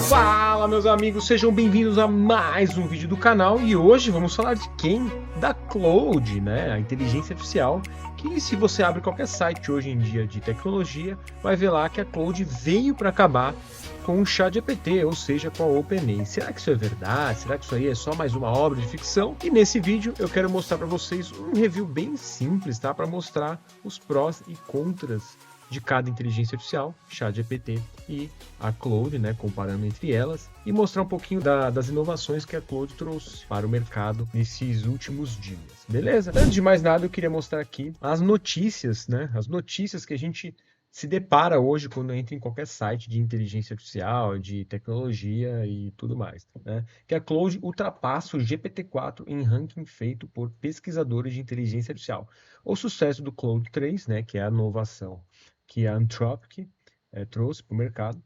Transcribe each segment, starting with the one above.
Fala, meus amigos, sejam bem-vindos a mais um vídeo do canal e hoje vamos falar de quem? Da Claude, né? A inteligência artificial, que se você abre qualquer site hoje em dia de tecnologia, vai ver lá que a Claude veio para acabar com o ChatGPT, ou seja, com a OpenAI. Será que isso é verdade? Será que isso aí é só mais uma obra de ficção? E nesse vídeo eu quero mostrar para vocês um review bem simples, tá? Para mostrar os prós e contras de cada inteligência artificial, ChatGPT e a Claude, né, comparando entre elas, e mostrar um pouquinho das inovações que a Claude trouxe para o mercado nesses últimos dias, beleza? Antes de mais nada, eu queria mostrar aqui as notícias, né, as notícias que a gente se depara hoje quando entra em qualquer site de inteligência artificial, de tecnologia e tudo mais, né? Que a Claude ultrapassa o GPT-4 em ranking feito por pesquisadores de inteligência artificial. O sucesso do Claude 3, né, que é a inovação que a Anthropic trouxe para o mercado,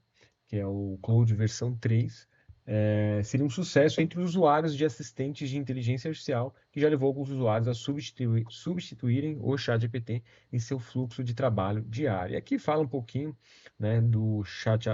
que é o Claude versão 3, seria um sucesso entre os usuários de assistentes de inteligência artificial, que já levou alguns usuários a substituírem o ChatGPT em seu fluxo de trabalho diário. E aqui fala um pouquinho, né, do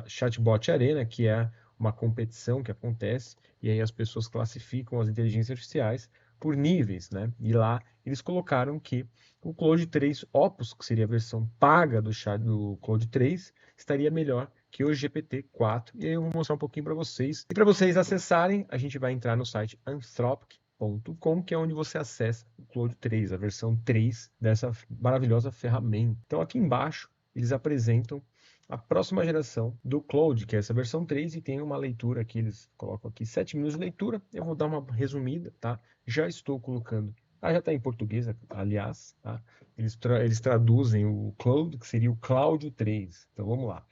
Chatbot Arena, que é uma competição que acontece, e aí as pessoas classificam as inteligências artificiais por níveis, né? E lá eles colocaram que o Claude 3 Opus, que seria a versão paga do Claude 3, estaria melhor que o GPT-4. E aí eu vou mostrar um pouquinho para vocês. E para vocês acessarem, a gente vai entrar no site anthropic.com, que é onde você acessa o Claude 3, a versão 3 dessa maravilhosa ferramenta. Então aqui embaixo eles apresentam a próxima geração do Claude, que é essa versão 3, e tem uma leitura aqui, eles colocam aqui 7 minutos de leitura. Eu vou dar uma resumida, tá? Já estou colocando. Já está em português, aliás, tá? Eles traduzem o Claude, que seria o Cláudio 3. Então vamos lá.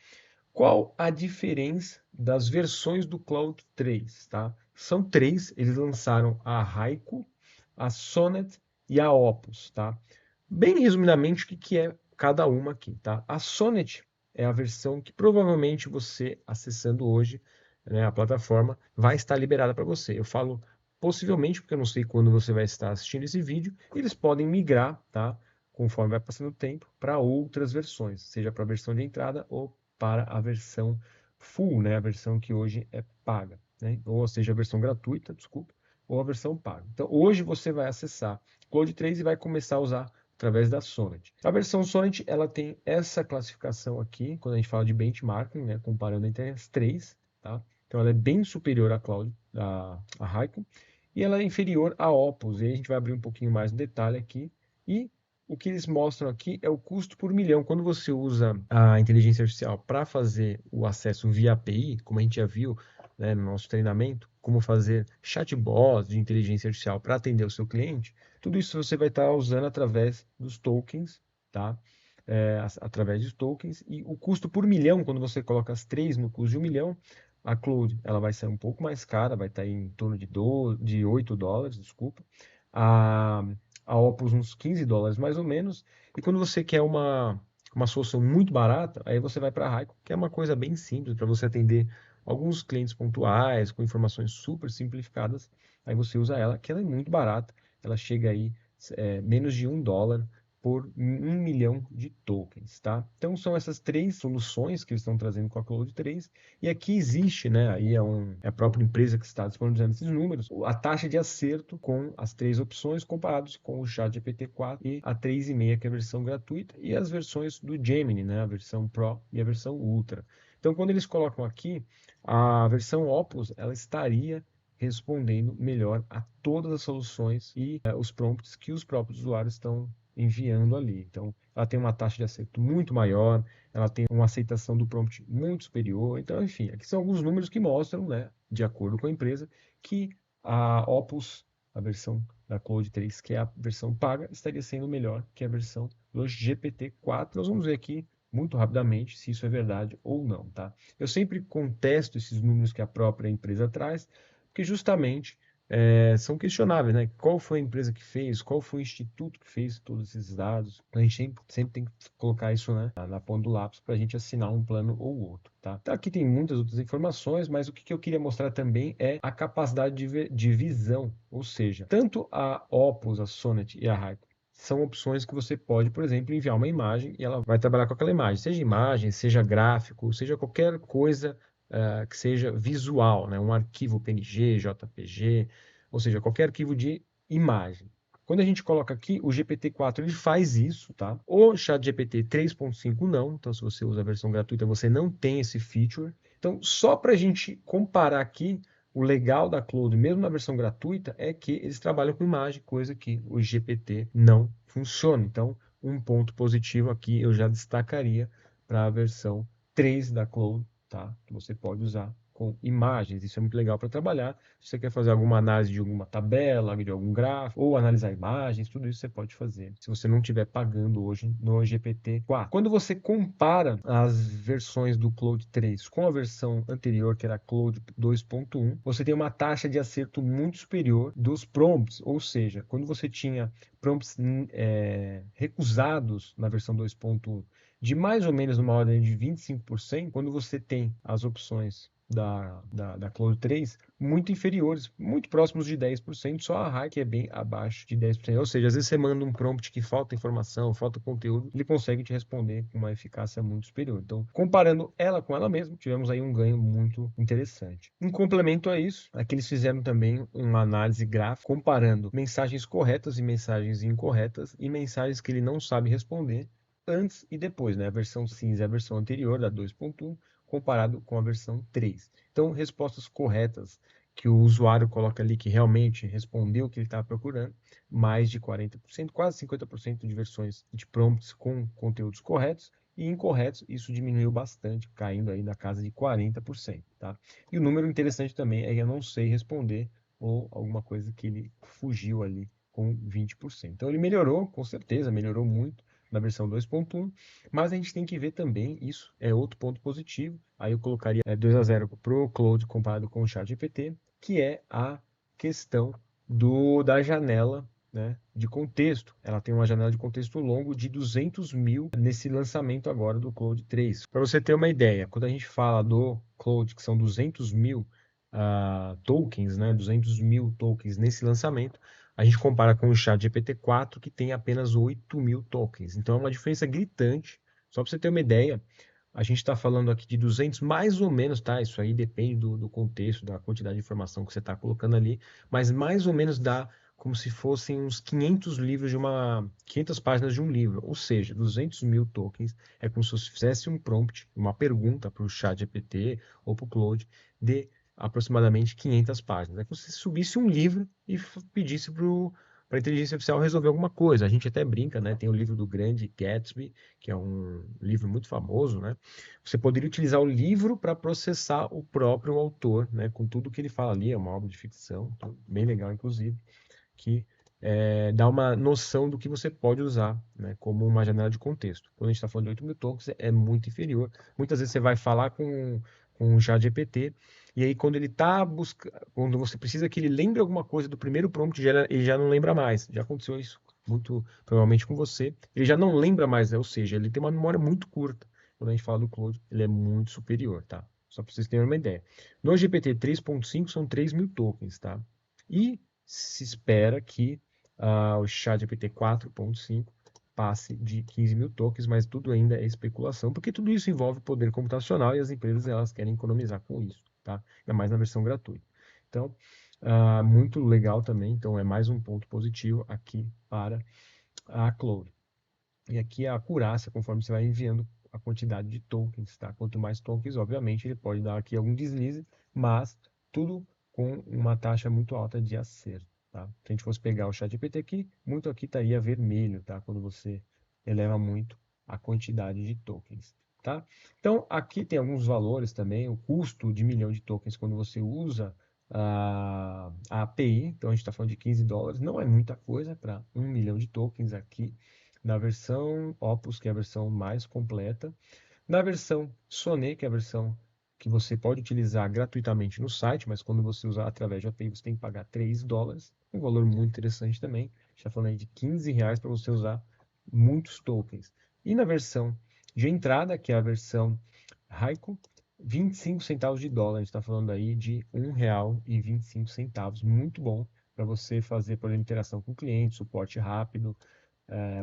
Qual a diferença das versões do Claude 3, tá? São três, eles lançaram a Haiku, a Sonnet e a Opus, tá? Bem resumidamente, o que é cada uma aqui, tá? A Sonnet é a versão que provavelmente você, acessando hoje, né, a plataforma, vai estar liberada para você. Eu falo possivelmente, porque eu não sei quando você vai estar assistindo esse vídeo, eles podem migrar, tá? Conforme vai passando o tempo, para outras versões, seja para a versão de entrada ou para a versão full, né? A versão que hoje é paga, né? Ou seja, a versão gratuita, desculpa, ou a versão paga. Então, hoje você vai acessar Claude 3 e vai começar a usar através da Sonnet. A versão Sonnet, ela tem essa classificação aqui, quando a gente fala de benchmarking, né, comparando entre as três, tá? Então ela é bem superior à Claude, a Haiku, e ela é inferior à Opus. E aí a gente vai abrir um pouquinho mais no detalhe aqui. E o que eles mostram aqui é o custo por milhão. Quando você usa a inteligência artificial para fazer o acesso via API, como a gente já viu, né, no nosso treinamento, como fazer chatbots de inteligência artificial para atender o seu cliente, tudo isso você vai estar usando através dos tokens, tá? Através dos tokens. E o custo por milhão, quando você coloca as três no custo de 1 milhão, a Claude ela vai ser um pouco mais cara, vai estar em torno de 8 dólares, desculpa. A Opus uns 15 dólares mais ou menos. E quando você quer uma solução muito barata, aí você vai para a Haiku, que é uma coisa bem simples para você atender alguns clientes pontuais, com informações super simplificadas. Aí você usa ela, que ela é muito barata. Ela chega aí menos de 1 dólar por 1 milhão de tokens, tá? Então são essas três soluções que eles estão trazendo com a Claude 3, e aqui existe, né, aí é a própria empresa que está disponibilizando esses números, a taxa de acerto com as três opções comparados com o ChatGPT-4 e a 3,5, que é a versão gratuita, e as versões do Gemini, né, a versão Pro e a versão Ultra. Então quando eles colocam aqui, a versão Opus, ela estaria respondendo melhor a todas as soluções e os prompts que os próprios usuários estão enviando ali. Então, ela tem uma taxa de acerto muito maior, ela tem uma aceitação do prompt muito superior. Então, enfim, aqui são alguns números que mostram, né, de acordo com a empresa, que a Opus, a versão da Claude 3, que é a versão paga, estaria sendo melhor que a versão do GPT-4. Nós vamos ver aqui muito rapidamente se isso é verdade ou não, tá? Eu sempre contesto esses números que a própria empresa traz, porque justamente são questionáveis, né? Qual foi a empresa que fez, qual foi o instituto que fez todos esses dados? A gente sempre tem que colocar isso, né, na ponta do lápis para a gente assinar um plano ou outro, tá? Então, aqui tem muitas outras informações, mas o que eu queria mostrar também é a capacidade de visão, ou seja, tanto a Opus, a Sonnet e a Haiku são opções que você pode, por exemplo, enviar uma imagem e ela vai trabalhar com aquela imagem, seja gráfico, seja qualquer coisa que seja visual, né? Um arquivo PNG, JPG, ou seja, qualquer arquivo de imagem. Quando a gente coloca aqui, o GPT-4 ele faz isso, tá? O ChatGPT 3.5 não, então se você usa a versão gratuita, você não tem esse feature. Então, só para a gente comparar aqui, o legal da Claude, mesmo na versão gratuita, é que eles trabalham com imagem, coisa que o GPT não funciona. Então, um ponto positivo aqui eu já destacaria para a versão 3 da Claude, tá? Que você pode usar com imagens. Isso é muito legal para trabalhar. Se você quer fazer alguma análise de alguma tabela, de algum gráfico, ou analisar imagens, tudo isso você pode fazer. Se você não estiver pagando hoje no GPT-4. Quando você compara as versões do Claude 3 com a versão anterior, que era a Claude 2.1, você tem uma taxa de acerto muito superior dos prompts. Ou seja, quando você tinha prompts recusados na versão 2.1 de mais ou menos uma ordem de 25%, quando você tem as opções da Claude 3 muito inferiores, muito próximos de 10%, só a Rai que é bem abaixo de 10%. Ou seja, às vezes você manda um prompt que falta informação, falta conteúdo, ele consegue te responder com uma eficácia muito superior. Então, comparando ela com ela mesma, tivemos aí um ganho muito interessante. Em complemento a isso, aqui eles fizeram também uma análise gráfica comparando mensagens corretas e mensagens incorretas e mensagens que ele não sabe responder antes e depois, né? A versão cinza é a versão anterior, da 2.1, comparado com a versão 3. Então, respostas corretas que o usuário coloca ali que realmente respondeu o que ele estava procurando, mais de 40%, quase 50% de versões de prompts com conteúdos corretos, e incorretos, isso diminuiu bastante, caindo aí na casa de 40%, tá? E o número interessante também é que eu não sei responder, ou alguma coisa que ele fugiu ali com 20%. Então ele melhorou, com certeza, melhorou muito na versão 2.1, mas a gente tem que ver também, isso é outro ponto positivo, aí eu colocaria 2-0 para o Claude comparado com o ChatGPT, que é a questão da janela, né, de contexto. Ela tem uma janela de contexto longo de 200 mil nesse lançamento agora do Claude 3. Para você ter uma ideia, quando a gente fala do Claude, que são 200 mil tokens, né, 200 mil tokens nesse lançamento, a gente compara com o ChatGPT-4, que tem apenas 8 mil tokens. Então é uma diferença gritante. Só para você ter uma ideia, a gente está falando aqui de 200, mais ou menos, tá? Isso aí depende do contexto, da quantidade de informação que você está colocando ali, mas mais ou menos dá como se fossem uns 500 livros 500 páginas de um livro, ou seja, 200 mil tokens é como se você fizesse um prompt, uma pergunta para o ChatGPT ou para o Claude de aproximadamente 500 páginas. É como se você subisse um livro e pedisse para a inteligência artificial resolver alguma coisa. A gente até brinca, né? Tem o livro do Grande Gatsby, que é um livro muito famoso, né? Você poderia utilizar o livro para processar o próprio autor, né? Com tudo que ele fala ali, é uma obra de ficção, então, bem legal, inclusive, que dá uma noção do que você pode usar, né, como uma janela de contexto. Quando a gente está falando de 8 mil tokens, é muito inferior. Muitas vezes você vai falar com o ChatGPT, e aí quando ele está buscando, quando você precisa que ele lembre alguma coisa do primeiro prompt, ele já não lembra mais. Já aconteceu isso muito provavelmente com você. Ele já não lembra mais, né? Ou seja, ele tem uma memória muito curta. Quando a gente fala do Claude, ele é muito superior, tá? Só para vocês terem uma ideia. No GPT 3.5 são 3 mil tokens, tá? E se espera que o ChatGPT 4.5 passe de 15 mil tokens, mas tudo ainda é especulação, porque tudo isso envolve poder computacional e as empresas elas querem economizar com isso, tá? Ainda mais na versão gratuita. Então, muito legal também, então é mais um ponto positivo aqui para a Claude. E aqui a acurácia, conforme você vai enviando a quantidade de tokens, tá? Quanto mais tokens, obviamente, ele pode dar aqui algum deslize, mas tudo com uma taxa muito alta de acerto, tá? Se a gente fosse pegar o ChatGPT aqui, muito aqui estaria vermelho, tá? Quando você eleva muito a quantidade de tokens, tá? Então, aqui tem alguns valores também, o custo de 1 milhão de tokens quando você usa a API, então a gente está falando de $15, não é muita coisa para 1 milhão de tokens aqui, na versão Opus, que é a versão mais completa. Na versão Sonnet, que é a versão que você pode utilizar gratuitamente no site, mas quando você usar através de API, você tem que pagar $3. Um valor muito interessante também. Já falando aí de R$ 15 para você usar muitos tokens. E na versão de entrada, que é a versão Raico, 25 centavos de dólar. A gente está falando aí de R$ 1,25. Muito bom para você fazer, por exemplo, interação com o cliente, suporte rápido,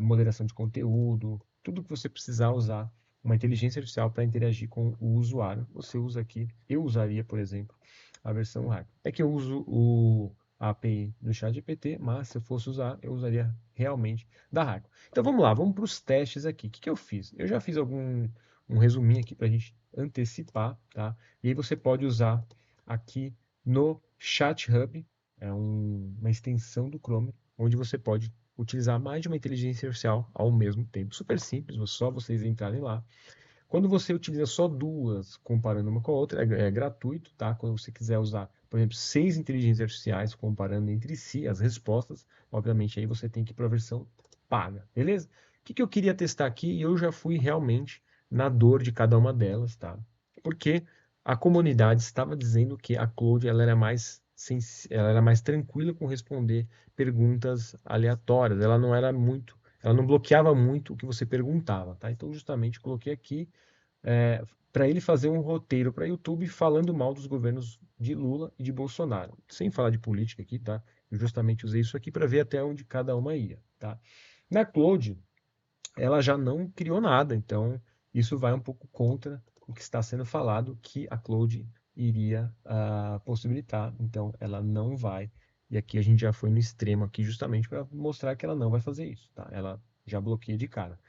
moderação de conteúdo, tudo que você precisar usar uma inteligência artificial para interagir com o usuário. Você usa aqui, eu usaria, por exemplo, a versão hard. É que eu uso a API do ChatGPT, mas se eu fosse usar, eu usaria realmente da Raiko. Então vamos lá, vamos para os testes aqui. O que eu fiz? Eu já fiz um resuminho aqui para a gente antecipar, tá? E aí você pode usar aqui no Chat Hub, uma extensão do Chrome, onde você pode utilizar mais de uma inteligência artificial ao mesmo tempo. Super simples, só vocês entrarem lá. Quando você utiliza só duas, comparando uma com a outra, é gratuito, tá? Quando você quiser usar, por exemplo, 6 inteligências artificiais comparando entre si as respostas, obviamente aí você tem que ir para a versão paga, beleza? O que eu queria testar aqui, e eu já fui realmente na dor de cada uma delas, tá? Porque a comunidade estava dizendo que a Claude ela era mais tranquila com responder perguntas aleatórias, ela não bloqueava muito o que você perguntava, tá? Então, justamente, coloquei aqui para ele fazer um roteiro para YouTube falando mal dos governos de Lula e de Bolsonaro. Sem falar de política aqui, tá? Eu justamente usei isso aqui para ver até onde cada uma ia, tá? Na Claude, ela já não criou nada, então isso vai um pouco contra o que está sendo falado que a Claude iria possibilitar. Então, ela não vai. E aqui a gente já foi no extremo aqui justamente para mostrar que ela não vai fazer isso, tá? Ela já bloqueia de cara.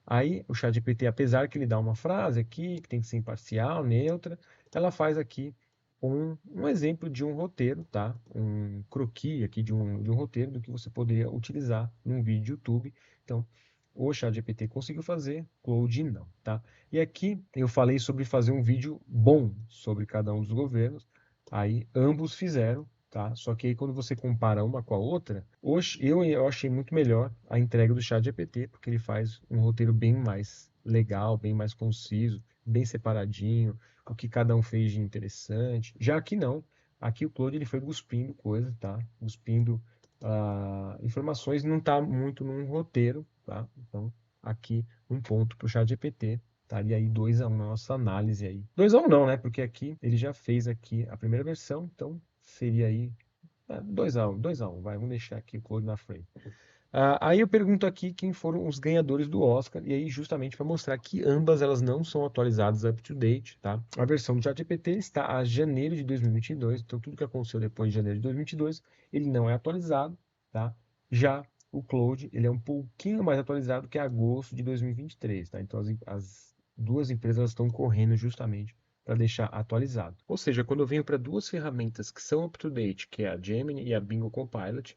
Aí o ChatGPT, apesar que ele dá uma frase aqui, que tem que ser imparcial, neutra, ela faz aqui um exemplo de um roteiro, tá? Um croquis aqui de um roteiro do que você poderia utilizar num vídeo de YouTube. Então, o ChatGPT conseguiu fazer, Claude não, tá? E aqui eu falei sobre fazer um vídeo bom sobre cada um dos governos. Aí ambos fizeram, tá? Só que aí quando você compara uma com a outra, eu achei muito melhor a entrega do ChatGPT, porque ele faz um roteiro bem mais legal, bem mais conciso, bem separadinho, o que cada um fez de interessante. Já aqui não, aqui o Claude ele foi cuspindo coisa, tá? Cuspindo informações, não está muito num roteiro, tá? Então aqui um ponto para o ChatGPT. Estaria aí 2-1 na nossa análise aí. 2-1 não, né? Porque aqui ele já fez aqui a primeira versão, então seria aí 2-1, 2-1, vai, vamos deixar aqui o Claude na frente. Aí eu pergunto aqui quem foram os ganhadores do Oscar, e aí justamente para mostrar que ambas elas não são atualizadas up to date, tá? A versão do ChatGPT está a janeiro de 2022, então tudo que aconteceu depois de janeiro de 2022, ele não é atualizado, tá? Já o Claude, ele é um pouquinho mais atualizado que agosto de 2023, tá? Então as duas empresas estão correndo justamente para deixar atualizado. Ou seja, quando eu venho para duas ferramentas que são up to date, que é a Gemini e a Bing Copilot,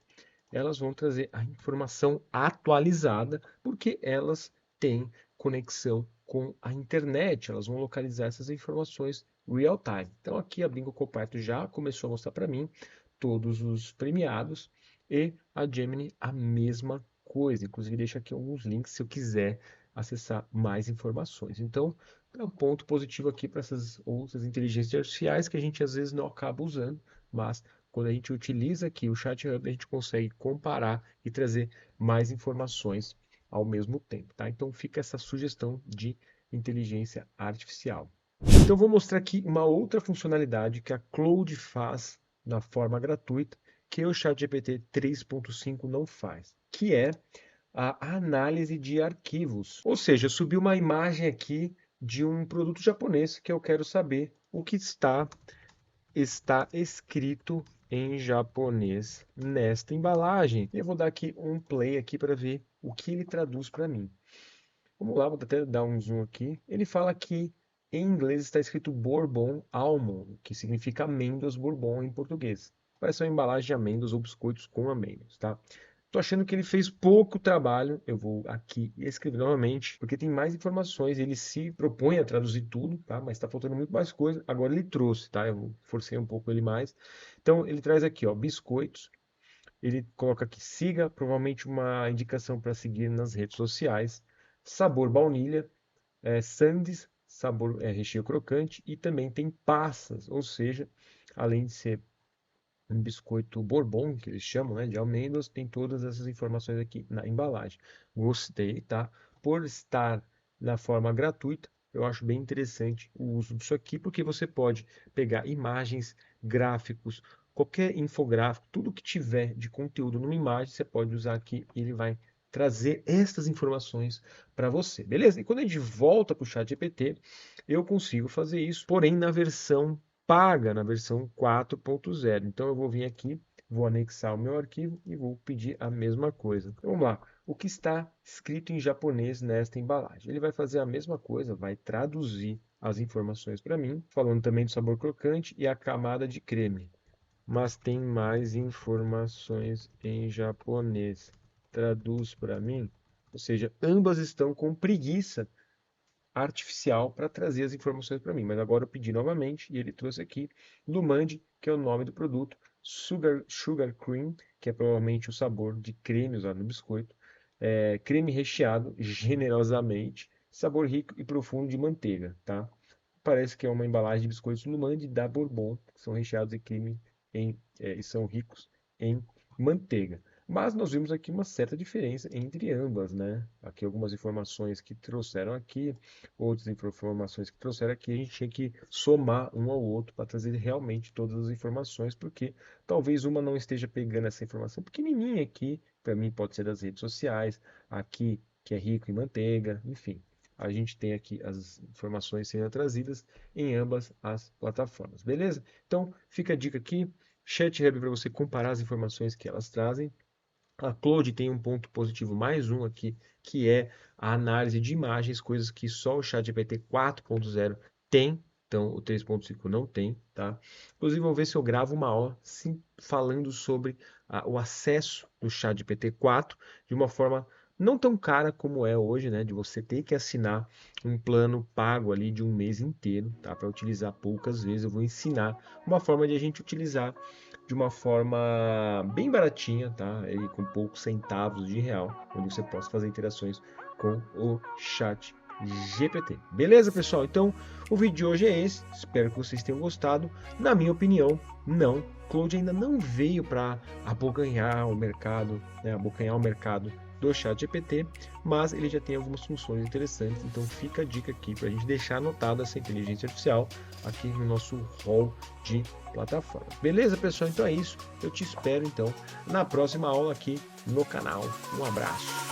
elas vão trazer a informação atualizada, porque elas têm conexão com a internet, elas vão localizar essas informações real time. Então aqui a Bingo Copilot já começou a mostrar para mim todos os premiados e a Gemini a mesma coisa. Inclusive deixa aqui alguns links se eu quiser acessar mais informações. Então é um ponto positivo aqui para essas outras inteligências artificiais que a gente às vezes não acaba usando, mas quando a gente utiliza aqui o Chat Hub, a gente consegue comparar e trazer mais informações ao mesmo tempo, tá? Então fica essa sugestão de inteligência artificial. Então vou mostrar aqui uma outra funcionalidade que a Claude faz na forma gratuita, que o ChatGPT 3.5 não faz, que é a análise de arquivos. Ou seja, subiu uma imagem aqui de um produto japonês que eu quero saber o que está escrito em japonês nesta embalagem. Eu vou dar aqui um play aqui para ver o que ele traduz para mim. Vamos lá, vou até dar um zoom aqui. Ele fala que em inglês está escrito Bourbon Almond, que significa amêndoas Bourbon em português. Parece uma embalagem de amêndoas ou biscoitos com amêndoas, tá? Tô achando que ele fez pouco trabalho. Eu vou aqui escrever novamente, porque tem mais informações. Ele se propõe a traduzir tudo, tá? Mas está faltando muito mais coisa. Agora ele trouxe, tá? Eu forcei um pouco ele mais. Então ele traz aqui, ó, biscoitos. Ele coloca aqui siga, provavelmente uma indicação para seguir nas redes sociais. Sabor baunilha, sandes, sabor recheio crocante e também tem passas, ou seja, além de ser um biscoito Bourbon, que eles chamam, né, de amêndoas, tem todas essas informações aqui na embalagem. Gostei, tá? Por estar na forma gratuita, eu acho bem interessante o uso disso aqui, porque você pode pegar imagens, gráficos, qualquer infográfico, tudo que tiver de conteúdo numa imagem, você pode usar aqui e ele vai trazer estas informações para você, beleza? E quando a gente volta para o ChatGPT, eu consigo fazer isso, porém na versão paga, na versão 4.0. Então eu vou vir aqui, vou anexar o meu arquivo e vou pedir a mesma coisa. Então, vamos lá. O que está escrito em japonês nesta embalagem? Ele vai fazer a mesma coisa, vai traduzir as informações para mim, falando também do sabor crocante e a camada de creme. Mas tem mais informações em japonês. Traduz para mim. Ou seja, ambas estão com preguiça artificial para trazer as informações para mim. Mas agora eu pedi novamente e ele trouxe aqui Lumande, que é o nome do produto, Sugar Cream, que é provavelmente o sabor de creme usado no biscoito, creme recheado generosamente, sabor rico e profundo de manteiga, tá? Parece que é uma embalagem de biscoitos Lumande da Bourbon, que são recheados em creme e são ricos em manteiga. Mas nós vimos aqui uma certa diferença entre ambas, né? Aqui algumas informações que trouxeram aqui, outras informações que trouxeram aqui, a gente tinha que somar um ao outro para trazer realmente todas as informações, porque talvez uma não esteja pegando essa informação pequenininha aqui, para mim pode ser das redes sociais, aqui que é rico em manteiga, enfim. A gente tem aqui as informações sendo trazidas em ambas as plataformas, beleza? Então, fica a dica aqui, ChatHub para você comparar as informações que elas trazem. A Claude tem um ponto positivo, mais um aqui, que é a análise de imagens, coisas que só o ChatGPT 4.0 tem, então o 3.5 não tem, tá? Inclusive, vou ver se eu gravo uma aula falando sobre o acesso do ChatGPT 4 de uma forma não tão cara como é hoje, né? De você ter que assinar um plano pago ali de um mês inteiro, tá? Para utilizar poucas vezes. Eu vou ensinar uma forma de a gente utilizar de uma forma bem baratinha, tá? E com poucos centavos de real, onde você possa fazer interações com o chat GPT. Beleza, pessoal? Então, o vídeo de hoje é esse. Espero que vocês tenham gostado. Na minha opinião, não. Claude ainda não veio para abocanhar o mercado, né? Abocanhar o mercado do chat GPT, mas ele já tem algumas funções interessantes, então fica a dica aqui para a gente deixar anotada essa inteligência artificial aqui no nosso hall de plataformas. Beleza, pessoal? Então é isso. Eu te espero então na próxima aula aqui no canal. Um abraço.